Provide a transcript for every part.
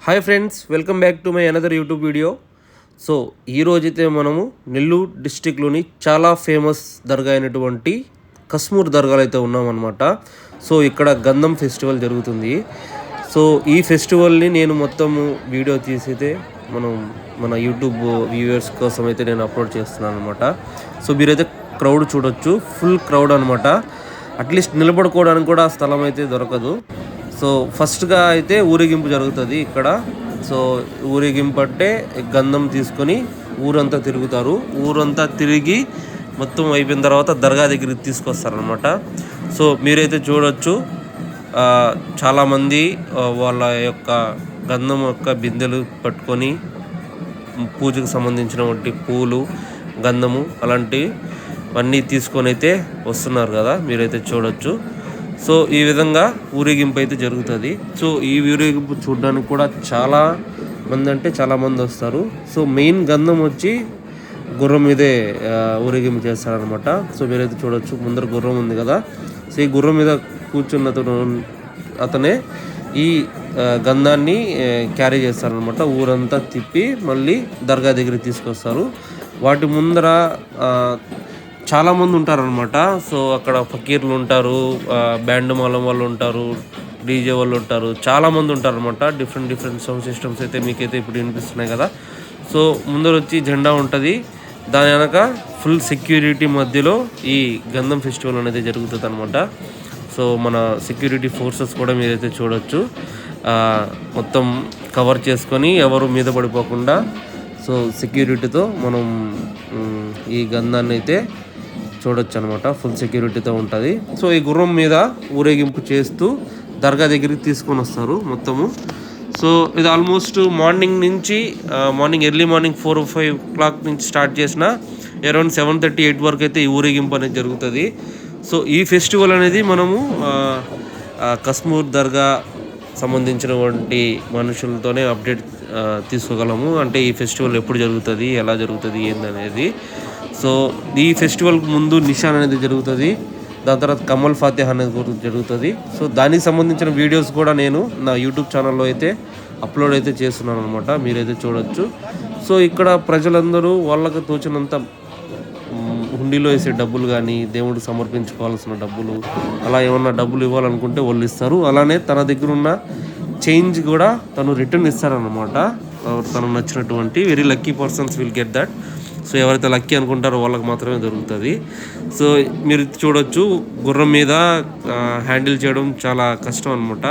Hi friends, welcome back to my another YouTube video. So ఈరోజైతే మనము నెల్లూరు డిస్టిక్లోని చాలా famous దర్గా అయినటువంటి కస్మూర్ దర్గాలో అయితే ఉన్నామన్నమాట. సో ఇక్కడ గంధం ఫెస్టివల్ జరుగుతుంది. సో ఈ ఫెస్టివల్ని నేను మొత్తము వీడియో తీసితే మన యూట్యూబ్ వ్యూవర్స్ కోసం అయితే నేను అప్లోడ్ చేస్తున్నాను అనమాట. సో మీరైతే క్రౌడ్ చూడొచ్చు, ఫుల్ క్రౌడ్ అనమాట. అట్లీస్ట్ నిలబడుకోవడానికి కూడా స్థలం అయితే దొరకదు. సో ఫస్ట్గా అయితే ఊరేగింపు జరుగుతుంది ఇక్కడ. సో ఊరేగింపు అంటే గంధం తీసుకొని ఊరంతా తిరుగుతారు. ఊరంతా తిరిగి మొత్తం అయిపోయిన తర్వాత దర్గా దగ్గరికి తీసుకొస్తారనమాట. సో మీరైతే చూడొచ్చు, చాలామంది వాళ్ళ యొక్క గంధం యొక్క బిందెలు పట్టుకొని పూజకు సంబంధించినటువంటి పూలు, గంధము అలాంటివన్నీ తీసుకొని అయితే వస్తున్నారు కదా, మీరైతే చూడొచ్చు. సో ఈ విధంగా ఊరేగింపు అయితే జరుగుతుంది. సో ఈ ఊరేగింపు చూడడానికి కూడా చాలా మంది వస్తారు. సో మెయిన్ గంధం వచ్చి గుర్రం మీదే ఊరేగింపు చేస్తారనమాట. సో మీరైతే చూడొచ్చు, ముందర గుర్రం ఉంది కదా. సో ఈ గుర్రం మీద కూర్చున్న అతనే ఈ గంధాన్ని క్యారీ చేస్తారనమాట. ఊరంతా తిప్పి మళ్ళీ దర్గా దగ్గరికి తీసుకొస్తారు. వాటి ముందర చాలామంది ఉంటారనమాట. సో అక్కడ ఫకీర్లు ఉంటారు, బ్యాండ్ మాలం వాళ్ళు ఉంటారు, డీజే వాళ్ళు ఉంటారు, చాలామంది ఉంటారనమాట. డిఫరెంట్ సౌండ్ సిస్టమ్స్ అయితే మీకైతే ఇప్పుడు వినిపిస్తున్నాయి కదా. సో ముందర వచ్చి జెండా ఉంటుంది, దాని వెనక ఫుల్ సెక్యూరిటీ మధ్యలో ఈ గంధం ఫెస్టివల్ అనేది జరుగుతుంది అనమాట. సో మన సెక్యూరిటీ ఫోర్సెస్ కూడా మీరైతే చూడొచ్చు, మొత్తం కవర్ చేసుకొని ఎవరు మీద పడిపోకుండా సో సెక్యూరిటీతో మనం ఈ గంధాన్ని అయితే చూడొచ్చు అనమాట. ఫుల్ సెక్యూరిటీతో ఉంటుంది. సో ఈ గుర్రం మీద ఊరేగింపు చేస్తూ దర్గా దగ్గరికి తీసుకొని వస్తారు మొత్తము. సో ఇది almost morning early morning 4 or 5 o'clock నుంచి స్టార్ట్ చేసిన అరౌండ్ 7:30, 8 వరకు అయితే ఈ ఊరేగింపు అనేది జరుగుతుంది. సో ఈ ఫెస్టివల్ అనేది మనము కస్మూర్ దర్గా సంబంధించినటువంటి మనుషులతోనే అప్డేట్ తీసుకోగలము. అంటే ఈ ఫెస్టివల్ ఎప్పుడు జరుగుతుంది, ఎలా జరుగుతుంది ఏందనేది. సో ఈ ఫెస్టివల్కి ముందు నిషాన్ అనేది జరుగుతుంది, దాని తర్వాత కమల్ ఫాతిహ అనేది కూడా జరుగుతుంది. సో దానికి సంబంధించిన వీడియోస్ కూడా నేను నా యూట్యూబ్ ఛానల్లో అయితే అప్లోడ్ అయితే చేస్తున్నాను అనమాట, మీరైతే చూడొచ్చు. సో ఇక్కడ ప్రజలందరూ వాళ్ళకు తోచినంత హుండీలో వేసే డబ్బులు కానీ, దేవుడికి సమర్పించుకోవాల్సిన డబ్బులు, అలా ఏమన్నా డబ్బులు ఇవ్వాలనుకుంటే వాళ్ళు ఇస్తారు. అలానే తన దగ్గర ఉన్న చేంజ్ కూడా తను రిటర్న్ ఇస్తారనమాట. తనకు నచ్చినటువంటి very lucky persons will get that. So ఎవరైతే లక్కీ అనుకుంటారో వాళ్ళకి మాత్రమే దొరుకుతుంది. సో మీరు చూడొచ్చు, గుర్రం మీద హ్యాండిల్ చేయడం చాలా కష్టం అనమాట.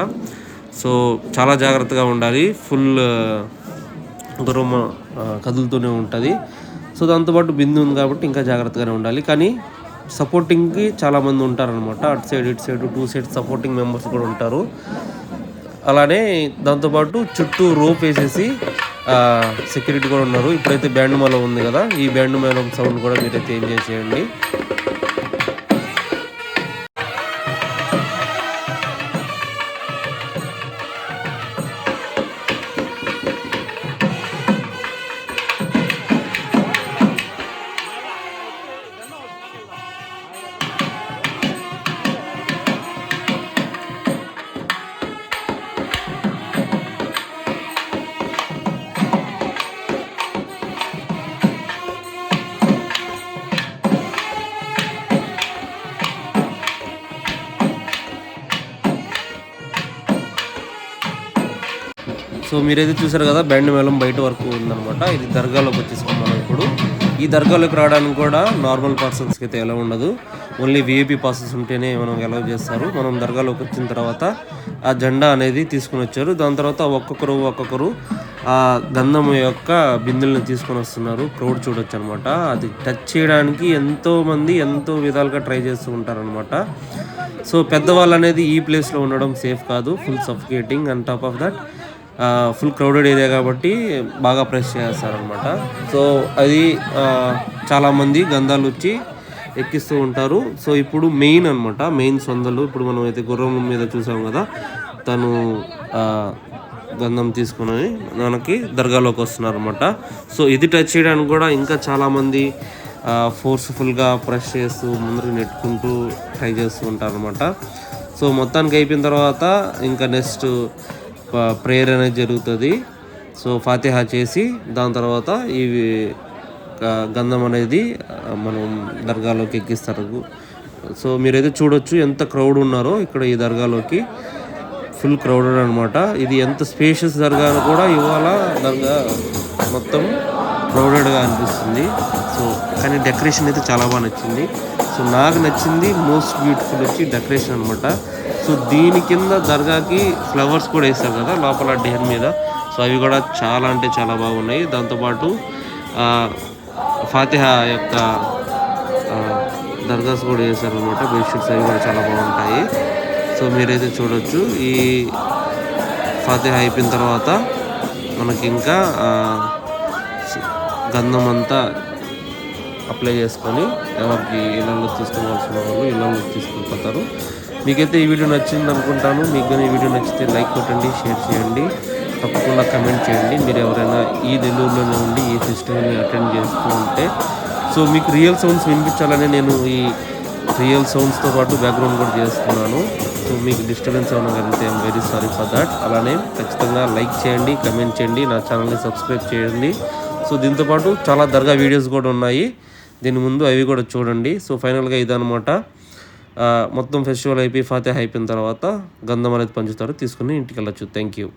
సో చాలా జాగ్రత్తగా ఉండాలి. ఫుల్ గుర్రం కదులుతూనే ఉంటుంది. సో దాంతోపాటు బిందు ఉంది కాబట్టి ఇంకా జాగ్రత్తగానే ఉండాలి. కానీ సపోర్టింగ్కి చాలామంది ఉంటారనమాట. అటు సైడ్ ఇటు సైడ్ 2 sides సపోర్టింగ్ మెంబర్స్ కూడా ఉంటారు. అలానే దాంతోపాటు చుట్టూ రోప్ వేసేసి సెక్యూరిటీ కూడా ఉన్నారు. ఇప్పుడైతే బ్యాండ్ మేళం ఉంది కదా, ఈ బ్యాండ్ మేళం సౌండ్ కూడా మీరైతే ఎంజాయ్ చేయండి. సో మీరైతే చూసారు కదా, బ్యాండ్ మేళం బయట వరకు ఉందన్నమాట. ఇది దర్గాలోకి వచ్చేసుకున్నాం ఇప్పుడు. ఈ దర్గాలోకి రావడానికి కూడా నార్మల్ పర్సన్స్కి అయితే ఎలా ఉండదు, ఓన్లీ విఐపి పాసెస్ ఉంటేనే మనం అలౌ చేస్తారు. మనం దర్గాలోకి వచ్చిన తర్వాత ఆ జెండా అనేది తీసుకుని వచ్చారు. దాని తర్వాత ఒక్కొక్కరు ఆ గంధం యొక్క బిందుల్ని తీసుకొని వస్తున్నారు. క్రౌడ్ చూడొచ్చు అనమాట. అది టచ్ చేయడానికి ఎంతో విధాలుగా ట్రై చేస్తూ ఉంటారనమాట. సో పెద్దవాళ్ళు అనేది ఈ ప్లేస్లో ఉండడం సేఫ్ కాదు, full suffocating. And top of that full crowded area కాబట్టి బాగా ప్రెస్ చేస్తారనమాట. సో అది చాలామంది గంధాలు వచ్చి ఎక్కిస్తూ ఉంటారు. సో ఇప్పుడు మెయిన్ సొందలు, ఇప్పుడు మనం అయితే గుర్రం మీద చూసాం కదా, తను గంధం తీసుకుని మనకి దర్గాలోకి వస్తున్నారు అనమాట. సో ఇది టచ్ చేయడానికి కూడా ఇంకా చాలామంది ఫోర్స్ఫుల్గా ప్రెస్ చేస్తూ ముందరికి నెట్టుకుంటూ ట్రై చేస్తూ ఉంటారు అనమాట. సో మొత్తానికి అయిపోయిన తర్వాత ఇంకా నెక్స్ట్ ప్రేయర్ అనేది జరుగుతుంది. సో ఫాతిహా చేసి దాని తర్వాత ఇవి గంధం అనేది మనం దర్గాలోకి ఎక్కిస్తారు. సో మీరైతే చూడొచ్చు ఎంత క్రౌడ్ ఉన్నారో ఇక్కడ ఈ దర్గాలోకి. ఫుల్ క్రౌడెడ్ అనమాట. ఇది ఎంత స్పేషియస్ దర్గా కూడా ఇవాళ దర్గా మొత్తం క్రౌడెడ్గా అనిపిస్తుంది. సో కానీ డెకరేషన్ అయితే చాలా బాగా నచ్చింది. సో నాకు నచ్చింది మోస్ట్ బ్యూటిఫుల్ వచ్చి డెకరేషన్ అనమాట. సో దీని కింద దర్గాకి ఫ్లవర్స్ కూడా వేస్తారు కదా లోపల డేర్ మీద. సో అవి కూడా చాలా అంటే చాలా బాగున్నాయి. దాంతోపాటు ఫాతిహా యొక్క దర్గాస్ కూడా వేస్తారు అనమాట. బెడ్షీట్స్ అవి కూడా చాలా బాగుంటాయి. సో మీరైతే చూడొచ్చు. ఈ ఫాతిహా అయిపోయిన తర్వాత మనకి ఇంకా గంధం అంతా అప్లై చేసుకొని ఎవరికి ఇళ్ళలో తీసుకోవాల్సిన వాళ్ళు ఇళ్ళలో తీసుకుపోతారు. మీకైతే ఈ వీడియో నచ్చింది అనుకుంటాను. మీకు కానీ ఈ వీడియో నచ్చితే లైక్ కొట్టండి, షేర్ చేయండి, తప్పకుండా కమెంట్ చేయండి. మీరు ఎవరైనా ఈ నెల్లూరులోనే ఉండి ఈ ఫెస్టివల్ని అటెండ్ చేస్తూ ఉంటే సో మీకు రియల్ సౌండ్స్ వినిపించాలని నేను ఈ రియల్ సౌండ్స్తో పాటు బ్యాక్గ్రౌండ్ కూడా చేస్తున్నాను. సో మీకు డిస్టర్బెన్స్ ఏమైనా కలిగితే I'm very sorry for that. అలానే ఖచ్చితంగా లైక్ చేయండి, కమెంట్ చేయండి, నా ఛానల్ని సబ్స్క్రైబ్ చేయండి. సో దీంతోపాటు చాలా దర్గా వీడియోస్ కూడా ఉన్నాయి దీని ముందు, అవి కూడా చూడండి. సో ఫైనల్గా ఇదనమాట. మొత్తం ఫెస్టివల్ అయిపోయి ఫాతిహా అయిపోయిన తర్వాత గంధం అనేది పంచుతారు, తీసుకుని ఇంటికి వెళ్ళచ్చు. Thank you.